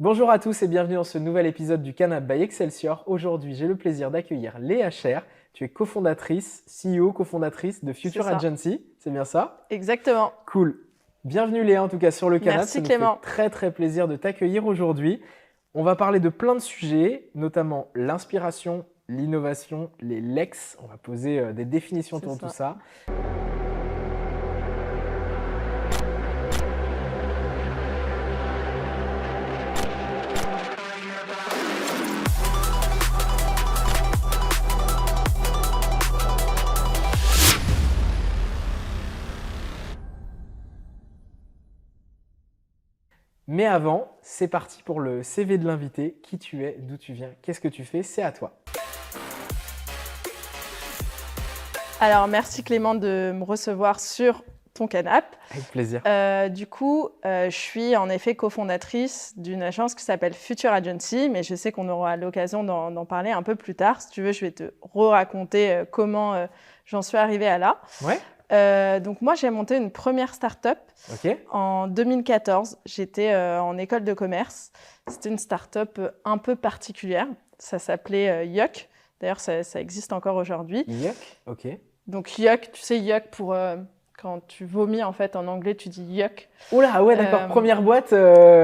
Bonjour à tous et bienvenue dans ce nouvel épisode du Canap by Excelsior. Aujourd'hui, j'ai le plaisir d'accueillir Léa Cher. Tu es cofondatrice, CEO, cofondatrice de C'est Future ça. Agency, c'est bien ça? Exactement. Cool. Bienvenue Léa en tout cas sur le Canap, ça Merci nous fait Clément. très plaisir de t'accueillir aujourd'hui. On va parler de plein de sujets, notamment l'inspiration, l'innovation, les lex. On va poser des définitions C'est autour de tout ça. ça. Mais avant, c'est parti pour le CV de l'invité. Qui tu es, d'où tu viens, qu'est-ce que tu fais, c'est à toi. Alors, merci Clément de me recevoir sur ton canap. Avec plaisir. Je suis en effet cofondatrice d'une agence qui s'appelle Future Agency, mais je sais qu'on aura l'occasion d'en parler un peu plus tard. Si tu veux, je vais te raconter comment j'en suis arrivée à là. Ouais. Donc moi, j'ai monté une première start-up en 2014. J'étais en école de commerce. C'était une start-up un peu particulière. Ça s'appelait Yuck. D'ailleurs, ça existe encore aujourd'hui. Yuck, ok. Donc Yuck, tu sais, Yuck pour quand tu vomis en fait en anglais, tu dis Yuck. Oula, ouais, d'accord. Première boîte.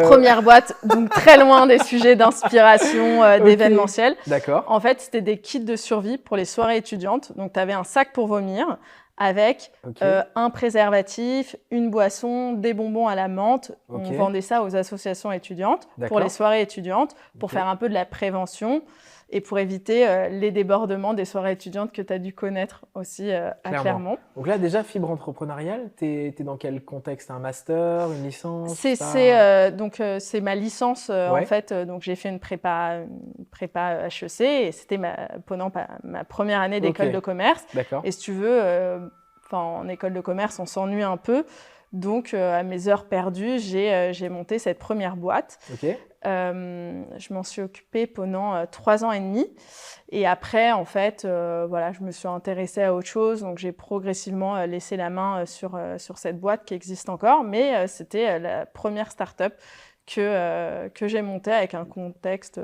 Première boîte, donc très loin des sujets d'inspiration, d'événementiel. D'accord. En fait, c'était des kits de survie pour les soirées étudiantes. Donc, tu avais un sac pour vomir avec un préservatif, une boisson, des bonbons à la menthe. On vendait ça aux associations étudiantes pour les soirées étudiantes, pour faire un peu de la prévention et pour éviter les débordements des soirées étudiantes que tu as dû connaître aussi à Clermont. Donc là, déjà, fibre entrepreneuriale, tu es dans quel contexte? Un master, une licence? C'est ma licence en fait. Donc j'ai fait une prépa HEC et c'était pendant ma première année d'école de commerce. D'accord. Et si tu veux, en école de commerce, on s'ennuie un peu. Donc à mes heures perdues, j'ai monté cette première boîte. Je m'en suis occupée pendant 3 ans et demi. Et après, en fait, je me suis intéressée à autre chose. Donc, j'ai progressivement laissé la main sur cette boîte qui existe encore. Mais c'était la première start-up que j'ai montée avec un contexte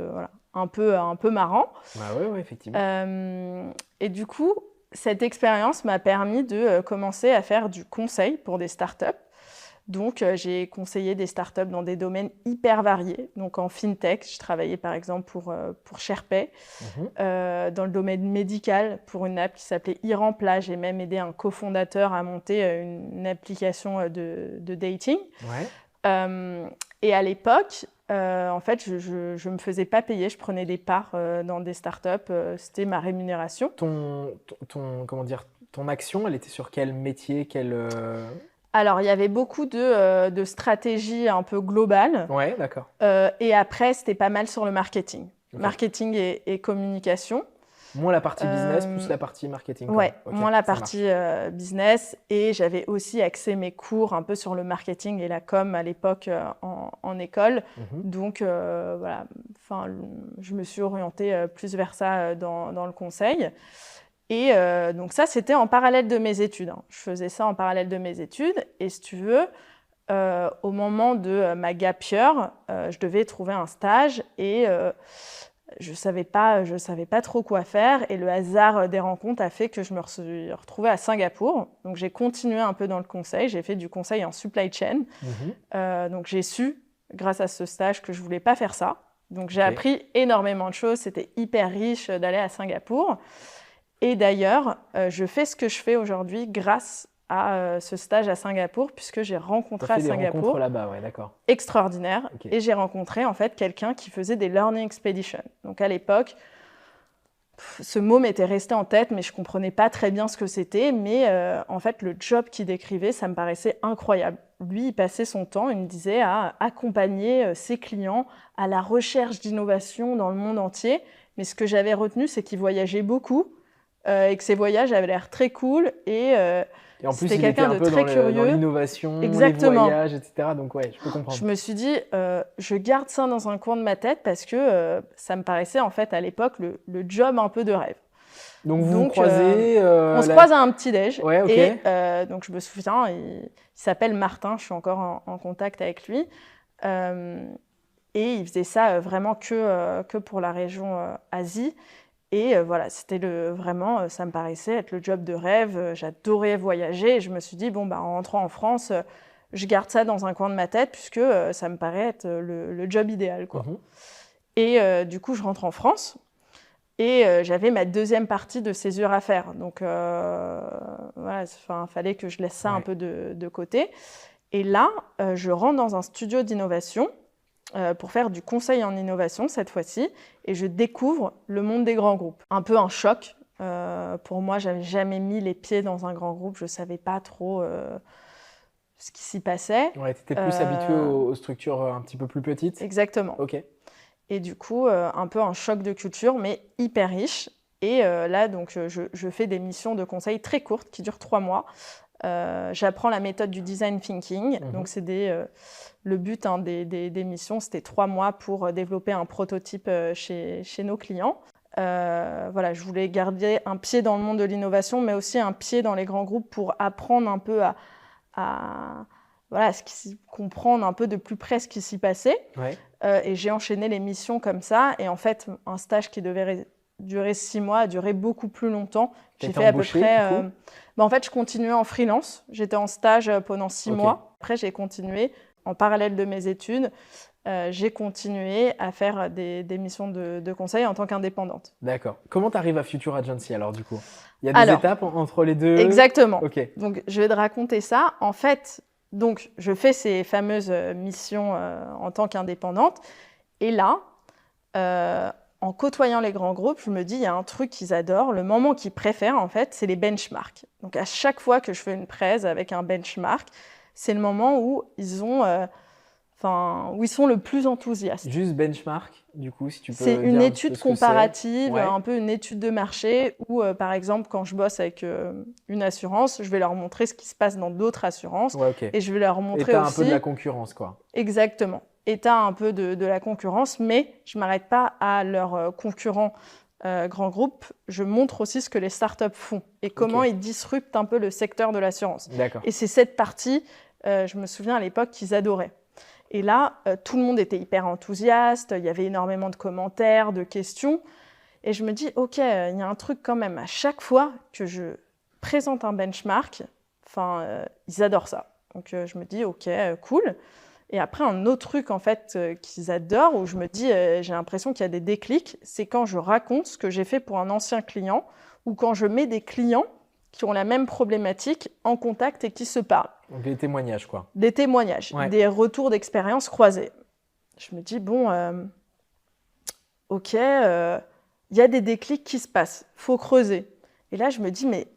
un peu marrant. Ouais, effectivement. Et du coup, cette expérience m'a permis de commencer à faire du conseil pour des start-up. Donc, j'ai conseillé des startups dans des domaines hyper variés. Donc, en fintech, je travaillais par exemple pour SharePay. Dans le domaine médical, pour une app qui s'appelait Iranpla, j'ai même aidé un cofondateur à monter une application de dating. Et à l'époque, en fait, je me faisais pas payer. Je prenais des parts dans des startups. C'était ma rémunération. Ton action, elle était sur quel métier, Alors, il y avait beaucoup de stratégies un peu globales. Ouais, d'accord. Et après, c'était pas mal sur le marketing. Marketing et communication. Moins la partie business, plus la partie marketing. Ouais, moins la partie business. Et j'avais aussi axé mes cours un peu sur le marketing et la com à l'époque en école. Donc, je me suis orientée plus vers ça dans le conseil. Et donc ça, c'était en parallèle de mes études. Je faisais ça en parallèle de mes études. Et si tu veux, au moment de ma gap year, je devais trouver un stage et je savais pas trop quoi faire. Et le hasard des rencontres a fait que je me suis retrouvée à Singapour. Donc j'ai continué un peu dans le conseil. J'ai fait du conseil en supply chain. Donc j'ai su, grâce à ce stage, que je voulais pas faire ça. Donc j'ai appris énormément de choses. C'était hyper riche d'aller à Singapour. Et d'ailleurs, je fais ce que je fais aujourd'hui grâce à ce stage à Singapour, puisque j'ai rencontré à Singapour là-bas, ouais, d'accord. Extraordinaire. Et j'ai rencontré en fait quelqu'un qui faisait des learning expeditions. Donc à l'époque, ce mot m'était resté en tête, mais je comprenais pas très bien ce que c'était. Mais en fait, le job qu'il décrivait, ça me paraissait incroyable. Lui, il passait son temps, il me disait, à accompagner ses clients à la recherche d'innovation dans le monde entier. Mais ce que j'avais retenu, c'est qu'il voyageait beaucoup. Et que ces voyages avaient l'air très cool et en plus, c'était quelqu'un de très curieux. Dans l'innovation, exactement. Les voyages, etc. Donc ouais, je peux comprendre. Je me suis dit, je garde ça dans un coin de ma tête parce que ça me paraissait en fait à l'époque le job un peu de rêve. Donc vous croisez on se croise à un petit déj. Ouais, et donc je me souviens, il s'appelle Martin, je suis encore en contact avec lui. Et il faisait ça vraiment que pour la région Asie. Et voilà, c'était vraiment, ça me paraissait être le job de rêve. J'adorais voyager. Et je me suis dit, bon, en rentrant en France, je garde ça dans un coin de ma tête puisque ça me paraît être le job idéal, quoi. Et du coup, je rentre en France et j'avais ma deuxième partie de césure à faire. Donc, voilà, fallait que je laisse ça un peu de côté. Et là, je rentre dans un studio d'innovation pour faire du conseil en innovation cette fois-ci, et je découvre le monde des grands groupes. Un peu un choc. Pour moi, j'avais jamais mis les pieds dans un grand groupe, je savais pas trop ce qui s'y passait. Ouais, tu étais plus habituée aux structures un petit peu plus petites. Exactement. Ok. Et du coup, un peu un choc de culture, mais hyper riche. Et là, donc, je fais des missions de conseil très courtes qui durent 3 mois. J'apprends la méthode du design thinking. Donc, c'est le but des missions, c'était 3 mois pour développer un prototype chez nos clients. Voilà, je voulais garder un pied dans le monde de l'innovation, mais aussi un pied dans les grands groupes pour apprendre un peu voilà, comprendre un peu de plus près ce qui s'y passait. Ouais. Et j'ai enchaîné les missions comme ça. Et en fait, un stage qui devait durer 6 mois a duré beaucoup plus longtemps. J'ai fait à peu près... en fait, je continuais en freelance. J'étais en stage pendant 6 mois. Après, j'ai continué en parallèle de mes études. J'ai continué à faire des missions de conseil en tant qu'indépendante. D'accord. Comment tu arrives à Future Agency alors du coup? Il y a des étapes entre les deux? Exactement. Ok. Donc, je vais te raconter ça. En fait, donc, je fais ces fameuses missions en tant qu'indépendante. Et là, en côtoyant les grands groupes, je me dis, il y a un truc qu'ils adorent. Le moment qu'ils préfèrent, en fait, c'est les benchmarks. Donc, à chaque fois que je fais une presse avec un benchmark, c'est le moment où ils ont... où ils sont le plus enthousiastes. Juste benchmark, du coup, si tu peux C'est une étude comparative, ouais. un peu une étude de marché où, par exemple, quand je bosse avec une assurance, je vais leur montrer ce qui se passe dans d'autres assurances et je vais leur montrer aussi… Et tu as un peu de la concurrence, quoi. Exactement. Et tu as un peu de la concurrence, mais je ne m'arrête pas à leurs concurrents grands groupes. Je montre aussi ce que les startups font et comment ils disruptent un peu le secteur de l'assurance. Et c'est cette partie, je me souviens à l'époque, qu'ils adoraient. Et là, tout le monde était hyper enthousiaste, il y avait énormément de commentaires, de questions. Et je me dis, OK, il y a un truc quand même, à chaque fois que je présente un benchmark, ils adorent ça. Donc je me dis, OK, cool. Et après, un autre truc en fait qu'ils adorent, où je me dis, j'ai l'impression qu'il y a des déclics, c'est quand je raconte ce que j'ai fait pour un ancien client, ou quand je mets des clients qui ont la même problématique en contact et qui se parlent. Donc des témoignages, quoi. Des témoignages, des retours d'expérience croisés. Je me dis, bon, OK, il y a des déclics qui se passent, il faut creuser. Et là, je me dis, mais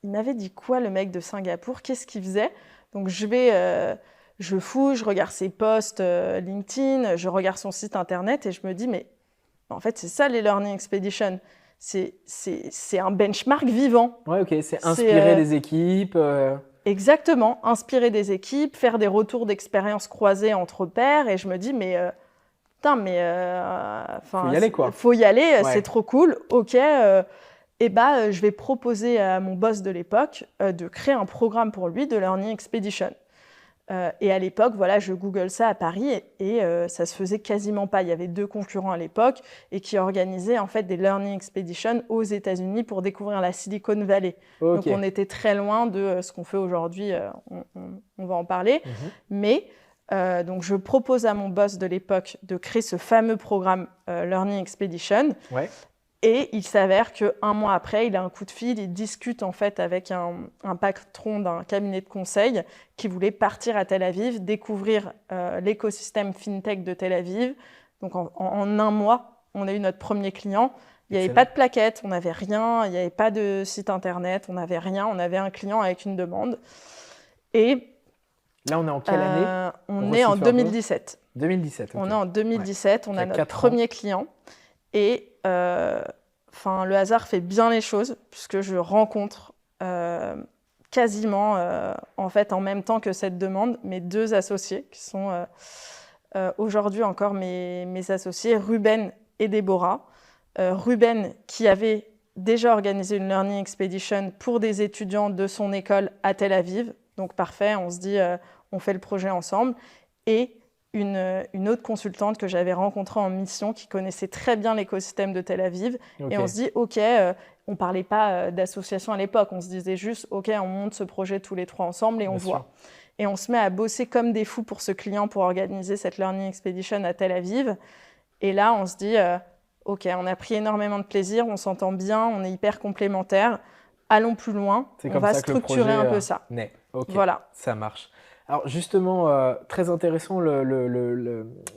il m'avait dit quoi, le mec de Singapour? Qu'est-ce qu'il faisait? Donc, je fouille, je regarde ses posts LinkedIn, je regarde son site internet et je me dis, mais en fait, c'est ça les Learning Expeditions. C'est un benchmark vivant. Ouais, OK, c'est inspirer des équipes. Exactement, inspirer des équipes, faire des retours d'expérience croisés entre pairs. Et je me dis, mais putain, mais faut y aller, quoi. Faut y aller, c'est trop cool. OK, je vais proposer à mon boss de l'époque de créer un programme pour lui de Learning Expedition. Et à l'époque, voilà, je google ça à Paris et ça se faisait quasiment pas. Il y avait 2 concurrents à l'époque et qui organisaient en fait des Learning Expeditions aux États-Unis pour découvrir la Silicon Valley. Donc on était très loin de ce qu'on fait aujourd'hui. On va en parler. Mais donc je propose à mon boss de l'époque de créer ce fameux programme Learning Expedition. Et il s'avère qu'un mois après, il a un coup de fil, il discute en fait avec un patron d'un cabinet de conseil qui voulait partir à Tel Aviv, découvrir l'écosystème FinTech de Tel Aviv. Donc en un mois, on a eu notre premier client. Il n'y avait pas de plaquette, on n'avait rien, il n'y avait pas de site internet, on n'avait rien. On avait un client avec une demande. Et là, on est en quelle année? On est en 2017. 2017, On est en 2017, on a notre premier client. Et le hasard fait bien les choses puisque je rencontre quasiment en fait en même temps que cette demande mes 2 associés qui sont aujourd'hui encore mes associés, Ruben et Déborah. Ruben qui avait déjà organisé une Learning Expedition pour des étudiants de son école à Tel Aviv. Donc parfait, on se dit on fait le projet ensemble. Et une autre consultante que j'avais rencontrée en mission qui connaissait très bien l'écosystème de Tel Aviv. Et on se dit, OK, on ne parlait pas d'association à l'époque, on se disait juste, OK, on monte ce projet tous les trois ensemble et on voit. Et on se met à bosser comme des fous pour ce client pour organiser cette Learning Expedition à Tel Aviv. Et là, on se dit, OK, on a pris énormément de plaisir, on s'entend bien, on est hyper complémentaires. Allons plus loin, on va structurer un peu ça. Okay, voilà. Ça marche. Alors justement, très intéressant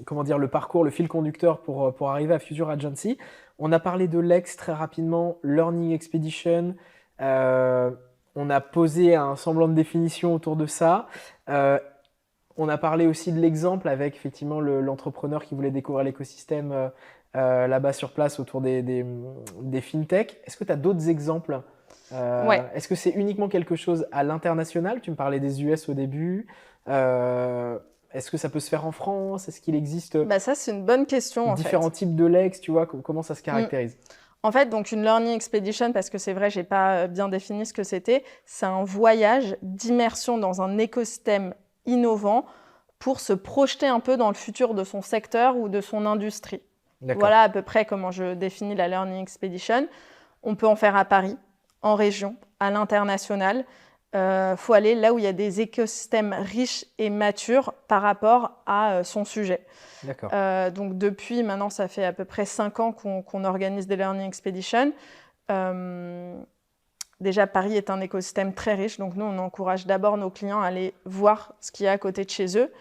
comment dire, le parcours, le fil conducteur pour arriver à Future Agency. On a parlé de Lex très rapidement, Learning Expedition. On a posé un semblant de définition autour de ça. On a parlé aussi de l'exemple avec effectivement l'entrepreneur qui voulait découvrir l'écosystème là-bas sur place autour des fintech. Est-ce que tu as d'autres exemples? Est-ce que c'est uniquement quelque chose à l'international? Tu me parlais des US au début. Est-ce que ça peut se faire en France? Est-ce qu'il existe ça, c'est une bonne question, différents types de Lex, tu vois, comment ça se caractérise? En fait, donc une Learning Expedition, parce que c'est vrai, je n'ai pas bien défini ce que c'était, c'est un voyage d'immersion dans un écosystème innovant pour se projeter un peu dans le futur de son secteur ou de son industrie. Voilà à peu près comment je définis la Learning Expedition. On peut en faire à Paris, en région, à l'international. Faut aller là où il y a des écosystèmes riches et matures par rapport à son sujet. Donc depuis, maintenant, ça fait à peu près 5 ans qu'on organise des Learning Expeditions. Déjà, Paris est un écosystème très riche, donc nous, on encourage d'abord nos clients à aller voir ce qu'il y a à côté de chez eux,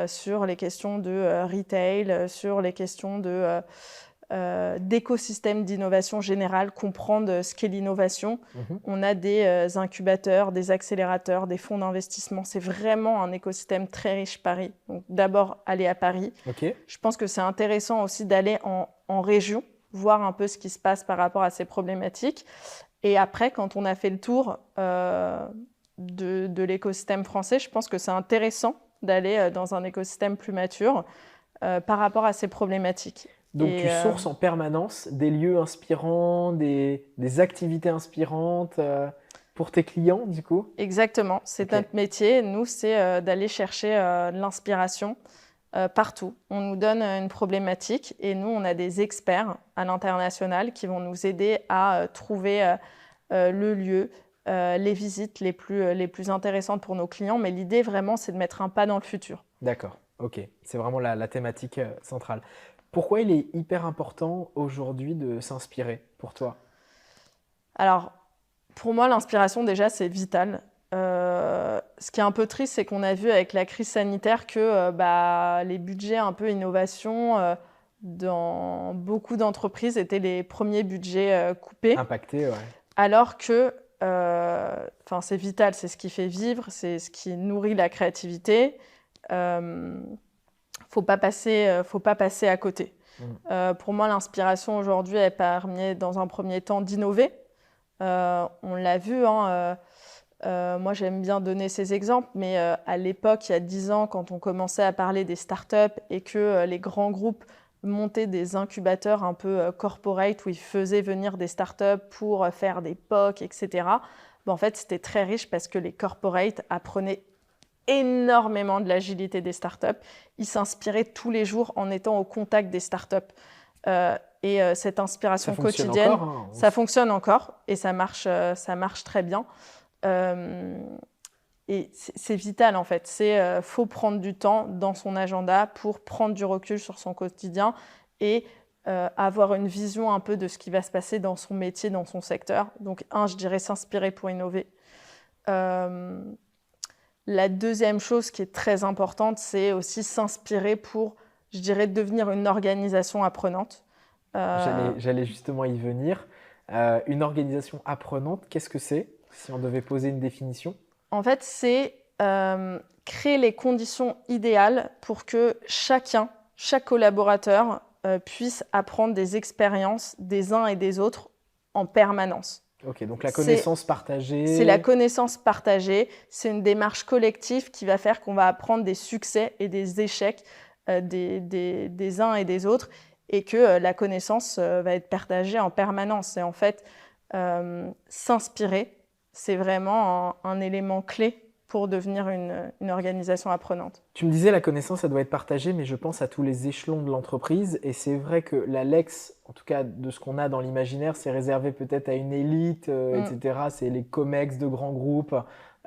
sur les questions de retail, sur les questions d'écosystème d'innovation générale, comprendre ce qu'est l'innovation. On a des incubateurs, des accélérateurs, des fonds d'investissement. C'est vraiment un écosystème très riche, Paris. Donc d'abord, aller à Paris. Je pense que c'est intéressant aussi d'aller en région, voir un peu ce qui se passe par rapport à ces problématiques. Et après, quand on a fait le tour de l'écosystème français, je pense que c'est intéressant d'aller dans un écosystème plus mature par rapport à ces problématiques. Donc tu sources en permanence des lieux inspirants, des activités inspirantes pour tes clients, du coup? Exactement, c'est notre métier. Nous, c'est d'aller chercher l'inspiration partout. On nous donne une problématique et nous, on a des experts à l'international qui vont nous aider à trouver le lieu, les visites les plus intéressantes pour nos clients. Mais l'idée, vraiment, c'est de mettre un pas dans le futur. D'accord, ok. C'est vraiment la thématique centrale. Pourquoi il est hyper important aujourd'hui de s'inspirer pour toi? Alors, pour moi, l'inspiration, déjà, c'est vital. Ce qui est un peu triste, c'est qu'on a vu avec la crise sanitaire que les budgets un peu innovation dans beaucoup d'entreprises étaient les premiers budgets coupés. Impactés, ouais. Alors que c'est vital, c'est ce qui fait vivre, c'est ce qui nourrit la créativité. Faut pas passer à côté. Pour moi, l'inspiration aujourd'hui, elle permet dans un premier temps d'innover. On l'a vu, moi j'aime bien donner ces exemples, mais à l'époque, il y a 10 ans, quand on commençait à parler des startups et que les grands groupes montaient des incubateurs un peu corporate où ils faisaient venir des startups pour faire des POC, etc. En fait, c'était très riche parce que les corporates apprenaient énormément de l'agilité des startups. Ils s'inspiraient tous les jours en étant au contact des startups. Et cette inspiration quotidienne, ça fonctionne encore et ça marche très bien. Et c'est vital en fait. Faut prendre du temps dans son agenda pour prendre du recul sur son quotidien et avoir une vision un peu de ce qui va se passer dans son métier, dans son secteur. Donc je dirais s'inspirer pour innover. La deuxième chose qui est très importante, c'est aussi s'inspirer pour, je dirais, devenir une organisation apprenante. J'allais justement y venir. Une organisation apprenante, qu'est-ce que c'est, si on devait poser une définition? En fait, c'est créer les conditions idéales pour que chaque collaborateur puisse apprendre des expériences des uns et des autres en permanence. Ok, donc la connaissance partagée. C'est la connaissance partagée. C'est une démarche collective qui va faire qu'on va apprendre des succès et des échecs des uns et des autres et que la connaissance va être partagée en permanence. Et en fait, s'inspirer, c'est vraiment un élément clé pour devenir une organisation apprenante. Tu me disais la connaissance, ça doit être partagé, mais je pense à tous les échelons de l'entreprise. Et c'est vrai que la Lex, en tout cas de ce qu'on a dans l'imaginaire, c'est réservé peut-être à une élite, etc. C'est les COMEX de grands groupes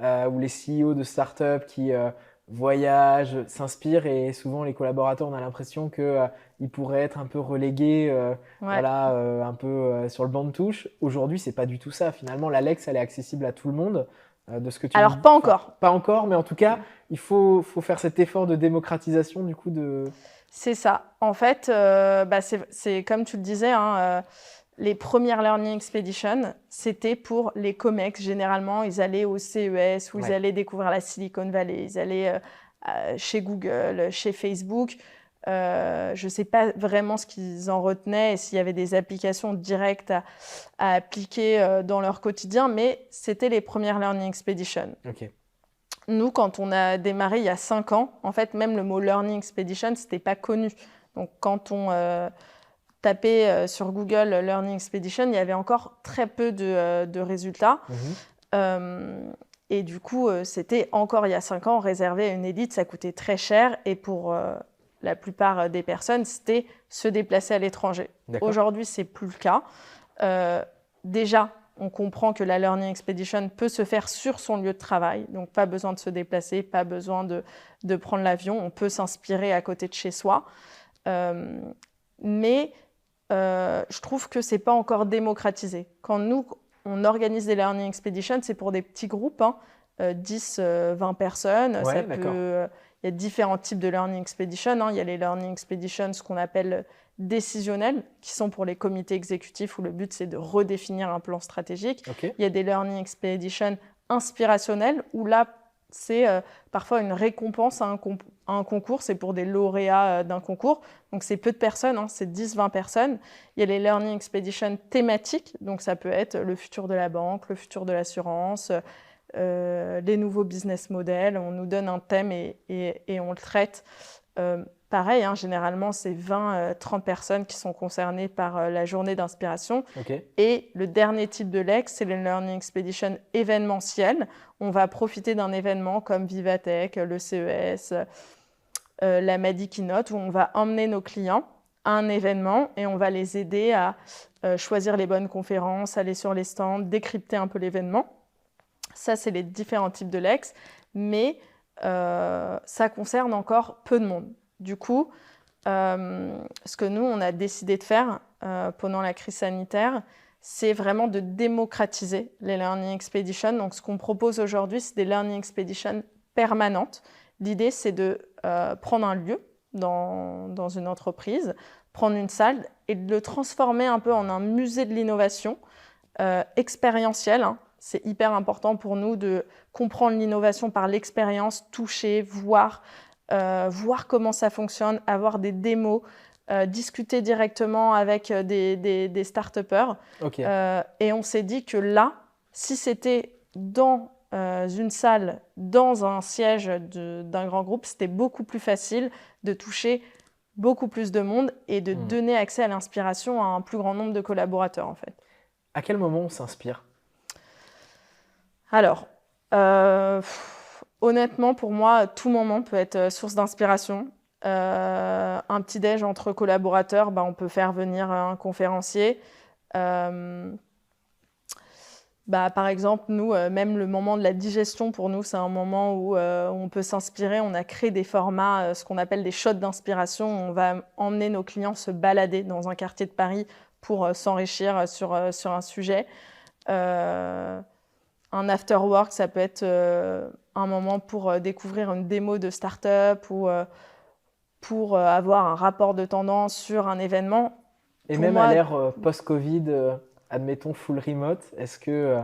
ou les CEO de startups qui voyagent, s'inspirent. Et souvent, les collaborateurs, on a l'impression qu'ils pourraient être un peu relégués, Ouais. un peu sur le banc de touche. Aujourd'hui, c'est pas du tout ça. Finalement, la Lex, elle est accessible à tout le monde. De ce que tu Alors, me dis. pas Enfin, encore. pas encore, mais en tout cas, il faut faire cet effort de démocratisation du coup de. C'est ça. En fait, c'est comme tu le disais, hein, les premières Learning Expeditions, c'était pour les COMEX. Généralement, ils allaient au CES, ou ils Ouais. allaient découvrir la Silicon Valley, ils allaient chez Google, chez Facebook. Je ne sais pas vraiment ce qu'ils en retenaient et s'il y avait des applications directes à appliquer dans leur quotidien, mais c'était les premières Learning Expeditions. Ok. Nous, quand on a démarré il y a 5 ans, en fait, même le mot Learning Expedition, ce n'était pas connu. Donc, quand on tapait sur Google Learning Expedition, il y avait encore très peu de résultats. Et du coup, c'était encore il y a 5 ans réservé à une élite, ça coûtait très cher. Et pour la plupart des personnes, c'était se déplacer à l'étranger. D'accord. Aujourd'hui, ce n'est plus le cas. Déjà, on comprend que la Learning Expedition peut se faire sur son lieu de travail. Donc, pas besoin de se déplacer, pas besoin de prendre l'avion. On peut s'inspirer à côté de chez soi. Mais je trouve que ce n'est pas encore démocratisé. Quand nous, on organise des Learning Expeditions, c'est pour des petits groupes, hein, 10, 20 personnes. Ouais, Il y a différents types de Learning Expeditions. Hein. Il y a les Learning Expeditions, ce qu'on appelle décisionnels, qui sont pour les comités exécutifs où le but, c'est de redéfinir un plan stratégique. Ok. Il y a des Learning Expeditions inspirationnelles, où là, c'est parfois une récompense à un concours. C'est pour des lauréats d'un concours. Donc, c'est peu de personnes, hein, c'est 10-20 personnes. Il y a les Learning Expeditions thématiques. Donc, ça peut être le futur de la banque, le futur de l'assurance, les nouveaux business models. On nous donne un thème et on le traite. Pareil, hein, généralement, c'est 20-30 personnes qui sont concernées par la journée d'inspiration. Ok. Et le dernier type de LEX, c'est le Learning Expedition événementiel. On va profiter d'un événement comme Vivatech, le CES, la Madi Keynote, où on va emmener nos clients à un événement et on va les aider à choisir les bonnes conférences, aller sur les stands, décrypter un peu l'événement. Ça, c'est les différents types de LEX, mais ça concerne encore peu de monde. Du coup, ce que nous, on a décidé de faire pendant la crise sanitaire, c'est vraiment de démocratiser les Learning Expeditions. Donc, ce qu'on propose aujourd'hui, c'est des Learning Expeditions permanentes. L'idée, c'est de prendre un lieu dans une entreprise, prendre une salle et de le transformer un peu en un musée de l'innovation expérientiel. Hein. C'est hyper important pour nous de comprendre l'innovation par l'expérience, toucher, voir comment ça fonctionne, avoir des démos, discuter directement avec des start-upers. Ok. Et on s'est dit que là, si c'était dans une salle, dans un siège d'un grand groupe, c'était beaucoup plus facile de toucher beaucoup plus de monde et de donner accès à l'inspiration à un plus grand nombre de collaborateurs, en fait. À quel moment on s'inspire? Alors, honnêtement, pour moi, tout moment peut être source d'inspiration. Un petit déj entre collaborateurs, on peut faire venir un conférencier. Par exemple, nous, même le moment de la digestion, pour nous, c'est un moment où on peut s'inspirer. On a créé des formats, ce qu'on appelle des shots d'inspiration. On va emmener nos clients se balader dans un quartier de Paris pour s'enrichir sur un sujet. Un after work, ça peut être un moment pour découvrir une démo de start-up ou pour avoir un rapport de tendance sur un événement. Et pour même moi, à l'ère post-Covid, admettons full remote, est-ce que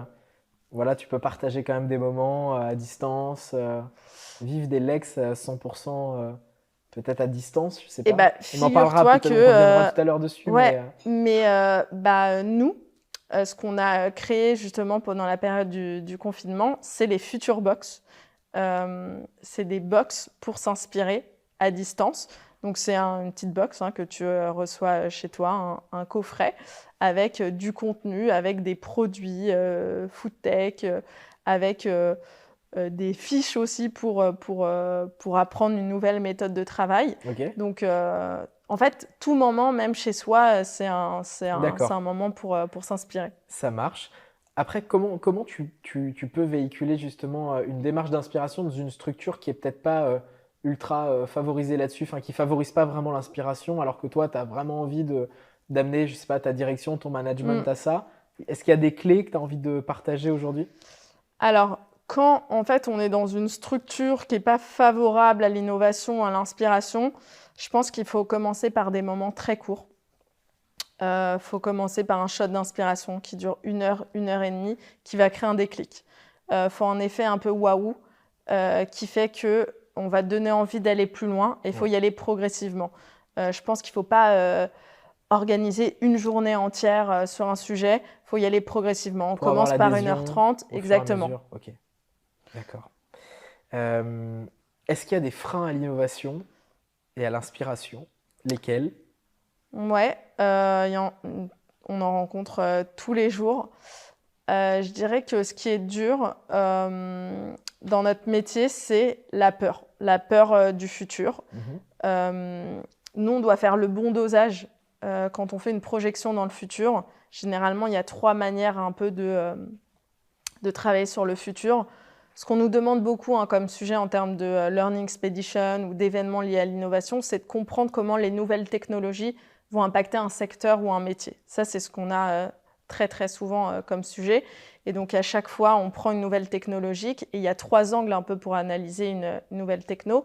voilà, tu peux partager quand même des moments à distance, vivre des Lex à 100% peut-être à distance, je sais pas. On en parlera figure-toi peut-être, on reviendra tout à l'heure dessus. Ouais, mais nous, ce qu'on a créé justement pendant la période du confinement, c'est les Future Box. C'est des box pour s'inspirer à distance. Donc, c'est une petite box que tu reçois chez toi, un coffret avec du contenu, avec des produits food tech, avec des fiches aussi pour apprendre une nouvelle méthode de travail. Ok, Donc, en fait, tout moment, même chez soi, c'est un d'accord, moment pour s'inspirer. ça marche. Après, comment tu peux véhiculer justement une démarche d'inspiration dans une structure qui est peut-être pas ultra favorisée là-dessus, enfin qui favorise pas vraiment l'inspiration, alors que toi, tu as vraiment envie d'amener, je sais pas, ta direction, ton management Mm. à ça. Est-ce qu'il y a des clés que tu as envie de partager aujourd'hui? Alors, quand en fait on est dans une structure qui n'est pas favorable à l'innovation, à l'inspiration, je pense qu'il faut commencer par des moments très courts. Faut commencer par un shot d'inspiration qui dure 1 heure et demie, qui va créer un déclic. Faut un effet un peu waouh, qui fait que on va te donner envie d'aller plus loin et il faut Ouais. y aller progressivement. Je pense qu'il ne faut pas organiser une journée entière sur un sujet, il faut y aller progressivement. On Pour avoir commence par l'adhésion 1h30, au fur et à exactement. mesure. Ok, d'accord. Euh, Est-ce qu'il y a des freins à l'innovation et à l'inspiration? Lesquels? Ouais, on en rencontre tous les jours. Je dirais que ce qui est dur dans notre métier, c'est la peur du futur. Mhm. Nous, on doit faire le bon dosage quand on fait une projection dans le futur. Généralement, il y a 3 manières un peu de travailler sur le futur. Ce qu'on nous demande beaucoup comme sujet en termes de Learning Expedition ou d'événements liés à l'innovation, c'est de comprendre comment les nouvelles technologies vont impacter un secteur ou un métier. Ça, c'est ce qu'on a très très souvent comme sujet. Et donc à chaque fois, on prend une nouvelle technologie et il y a 3 angles un peu pour analyser une nouvelle techno.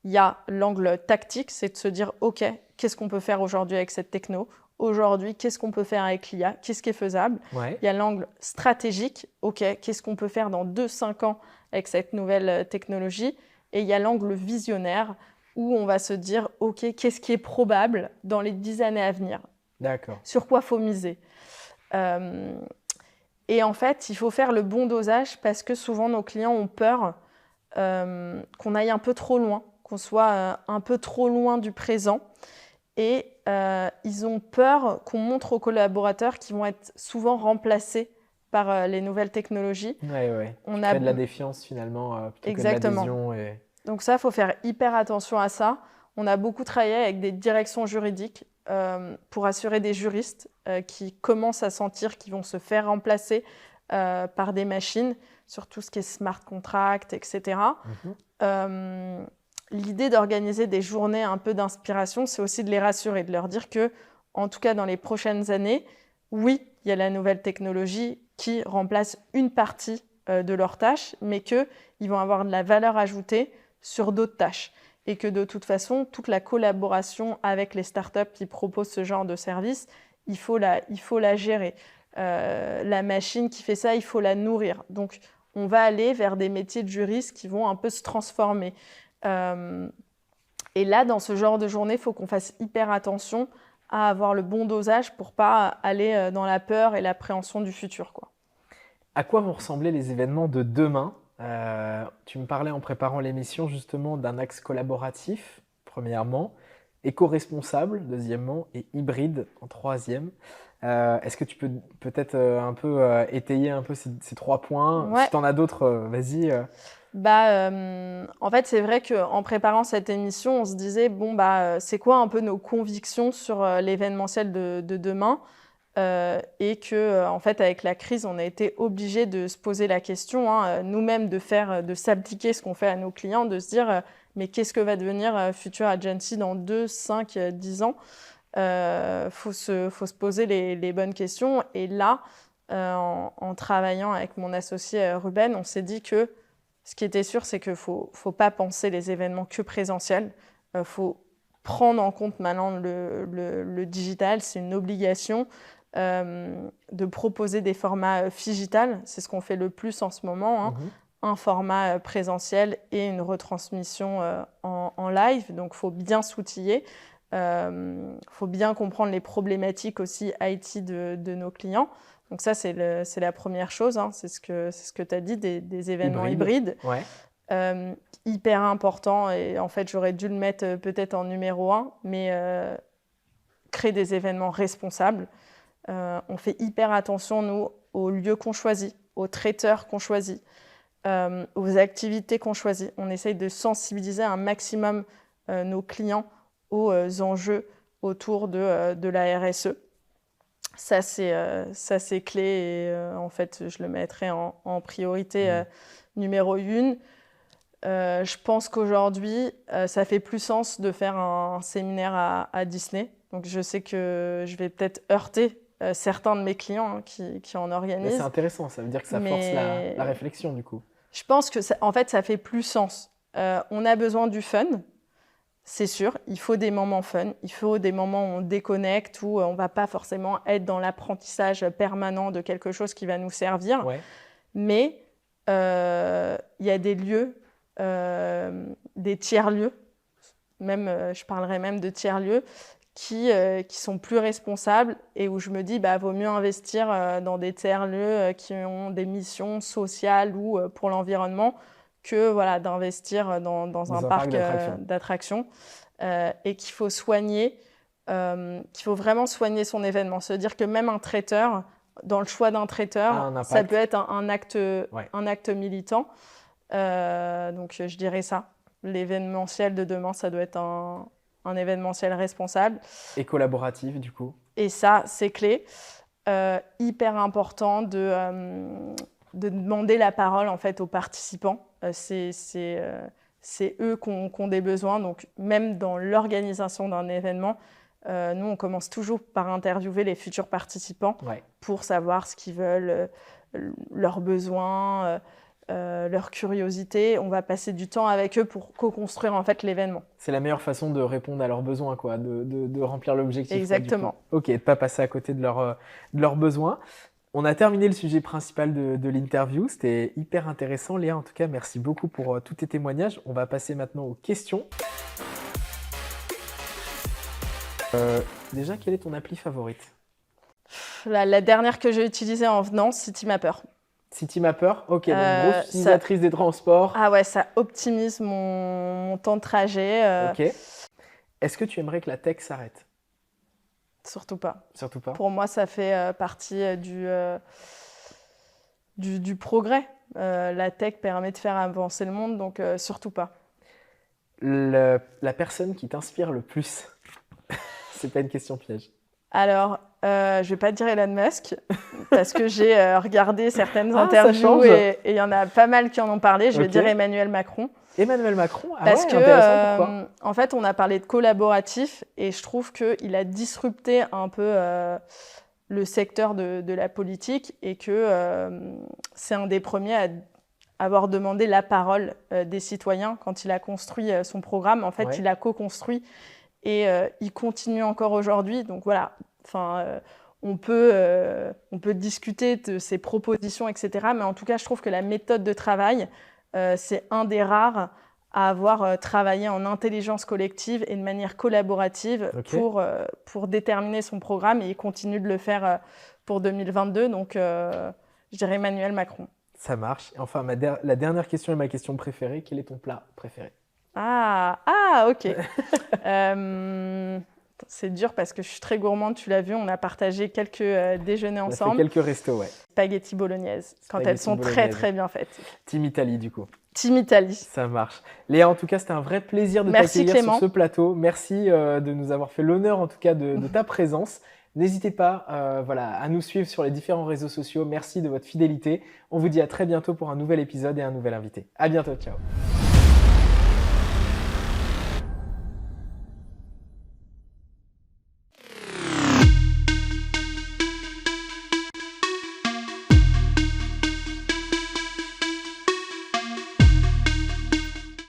Il y a l'angle tactique, c'est de se dire, OK, qu'est-ce qu'on peut faire aujourd'hui avec cette techno? Aujourd'hui, qu'est-ce qu'on peut faire avec l'IA? Qu'est-ce qui est faisable? Ouais, Il y a l'angle stratégique, OK, qu'est-ce qu'on peut faire dans 2-5 ans avec cette nouvelle technologie? Et il y a l'angle visionnaire où on va se dire, OK, qu'est-ce qui est probable dans les 10 années à venir? d'accord. Sur quoi faut miser? Et en fait, il faut faire le bon dosage parce que souvent nos clients ont peur qu'on aille un peu trop loin, qu'on soit un peu trop loin du présent. Et ils ont peur qu'on montre aux collaborateurs qu'ils vont être souvent remplacés par les nouvelles technologies. Ouais, ouais. Tu On a crées de la défiance finalement plutôt que de exactement. l'adhésion et. Donc ça, il faut faire hyper attention à ça. On a beaucoup travaillé avec des directions juridiques pour assurer des juristes qui commencent à sentir qu'ils vont se faire remplacer par des machines sur tout ce qui est smart contract, etc. Mhm. L'idée d'organiser des journées un peu d'inspiration, c'est aussi de les rassurer, de leur dire que, en tout cas dans les prochaines années, oui, il y a la nouvelle technologie qui remplace une partie de leurs tâches, mais qu'ils vont avoir de la valeur ajoutée sur d'autres tâches. Et que de toute façon, toute la collaboration avec les startups qui proposent ce genre de service, il faut la gérer. La machine qui fait ça, il faut la nourrir. Donc, on va aller vers des métiers de juriste qui vont un peu se transformer. Et là, dans ce genre de journée, il faut qu'on fasse hyper attention à avoir le bon dosage pour pas aller dans la peur et l'appréhension du futur, quoi. À quoi vont ressembler les événements de demain? Tu me parlais en préparant l'émission justement d'un axe collaboratif, premièrement, éco-responsable, deuxièmement, et hybride en troisième. Est-ce que tu peux peut-être un peu étayer un peu ces 3 points? Si Ouais. tu en as d'autres, vas-y. En fait, c'est vrai qu'en préparant cette émission, on se disait, bon, c'est quoi un peu nos convictions sur l'événementiel de demain? Et que, en fait, avec la crise, on a été obligé de se poser la question, nous-mêmes, de s'appliquer ce qu'on fait à nos clients, de se dire, mais qu'est-ce que va devenir Future Agency dans 2, 5, 10 ans? Faut se poser les bonnes questions. Et là, en travaillant avec mon associé Ruben, on s'est dit que ce qui était sûr, c'est qu'il ne faut pas penser les événements que présentiels. Il faut prendre en compte maintenant le digital, c'est une obligation de proposer des formats figital. C'est ce qu'on fait le plus en ce moment, Mhm. un format présentiel et une retransmission en live. Donc, il faut bien s'outiller. Faut bien comprendre les problématiques aussi IT de nos clients. Donc ça, c'est la première chose. C'est ce que tu as dit, des événements hybrides. Ouais. Hyper important. Et en fait, j'aurais dû le mettre peut-être en numéro 1, mais créer des événements responsables. On fait hyper attention, nous, aux lieux qu'on choisit, aux traiteurs qu'on choisit. aux activités qu'on choisit. On essaye de sensibiliser un maximum nos clients aux enjeux autour de la RSE. Ça, c'est clé et en fait, je le mettrai en priorité numéro 1. Je pense qu'aujourd'hui, ça fait plus sens de faire un séminaire à Disney. Donc, je sais que je vais peut-être heurter certains de mes clients qui en organisent. Mais c'est intéressant, ça veut dire que ça force la réflexion du coup. Je pense que en fait, ça fait plus sens. On a besoin du fun, c'est sûr. Il faut des moments fun, il faut des moments où on déconnecte, où on ne va pas forcément être dans l'apprentissage permanent de quelque chose qui va nous servir. Ouais. Mais il y a des lieux, des tiers-lieux, même, je parlerai même de tiers-lieux, qui sont plus responsables et où je me dis vaut mieux investir dans des tiers-lieux qui ont des missions sociales ou pour l'environnement que d'investir dans un parc d'attractions et qu'il faut soigner, qu'il faut vraiment soigner son événement. C'est-à-dire que même un traiteur, dans le choix d'un traiteur, ça peut être un acte militant. Donc je dirais ça. L'événementiel de demain, ça doit être un événementiel responsable. Et collaboratif, du coup. Et ça, c'est clé. Hyper important de demander la parole en fait, aux participants. C'est eux qui ont des besoins. Donc, même dans l'organisation d'un événement, nous, on commence toujours par interviewer les futurs participants pour savoir ce qu'ils veulent, leurs besoins, leur curiosité. On va passer du temps avec eux pour co-construire en fait l'événement. C'est la meilleure façon de répondre à leurs besoins, quoi, de remplir l'objectif. Exactement. Ok, de ne pas passer à côté de leurs besoins. On a terminé le sujet principal de l'interview. C'était hyper intéressant. Léa, en tout cas, merci beaucoup pour tous tes témoignages. On va passer maintenant aux questions. Déjà, quelle est ton appli favorite ? La dernière que j'ai utilisée en venant, Citymapper. Citymapper, ok, donc grosse utilisatrice des transports. Ah ouais, ça optimise mon temps de trajet. Ok. Est-ce que tu aimerais que la tech s'arrête ? Surtout pas. Surtout pas. Pour moi, ça fait partie du progrès. La tech permet de faire avancer le monde, donc surtout pas. La personne qui t'inspire le plus, c'est pas une question piège. Alors, je vais pas te dire Elon Musk, parce que j'ai regardé certaines interviews et il y en a pas mal qui en ont parlé. Je vais dire Emmanuel Macron. Emmanuel Macron, parce que intéressant, pourquoi ? En fait, on a parlé de collaboratif et je trouve qu'il a disrupté un peu le secteur de la politique et que c'est un des premiers à avoir demandé la parole des citoyens quand il a construit son programme. En fait, il a co-construit et il continue encore aujourd'hui. Donc voilà, on peut discuter de ses propositions, etc. Mais en tout cas, je trouve que la méthode de travail, c'est un des rares à avoir travaillé en intelligence collective et de manière collaborative pour déterminer son programme. Et il continue de le faire pour 2022. Donc, je dirais Emmanuel Macron. Ça marche. Enfin, la dernière question est ma question préférée. Quel est ton plat préféré ? Ok. C'est dur parce que je suis très gourmande, tu l'as vu, on a partagé quelques déjeuners ensemble. On a fait quelques restos, ouais. Spaghetti bolognaise, quand elles sont très très bien faites. Team Italie, du coup. Team Italie. Ça marche. Léa, en tout cas, c'était un vrai plaisir de t'accueillir sur ce plateau. Merci de nous avoir fait l'honneur, en tout cas, de ta présence. N'hésitez pas à nous suivre sur les différents réseaux sociaux. Merci de votre fidélité. On vous dit à très bientôt pour un nouvel épisode et un nouvel invité. À bientôt, ciao.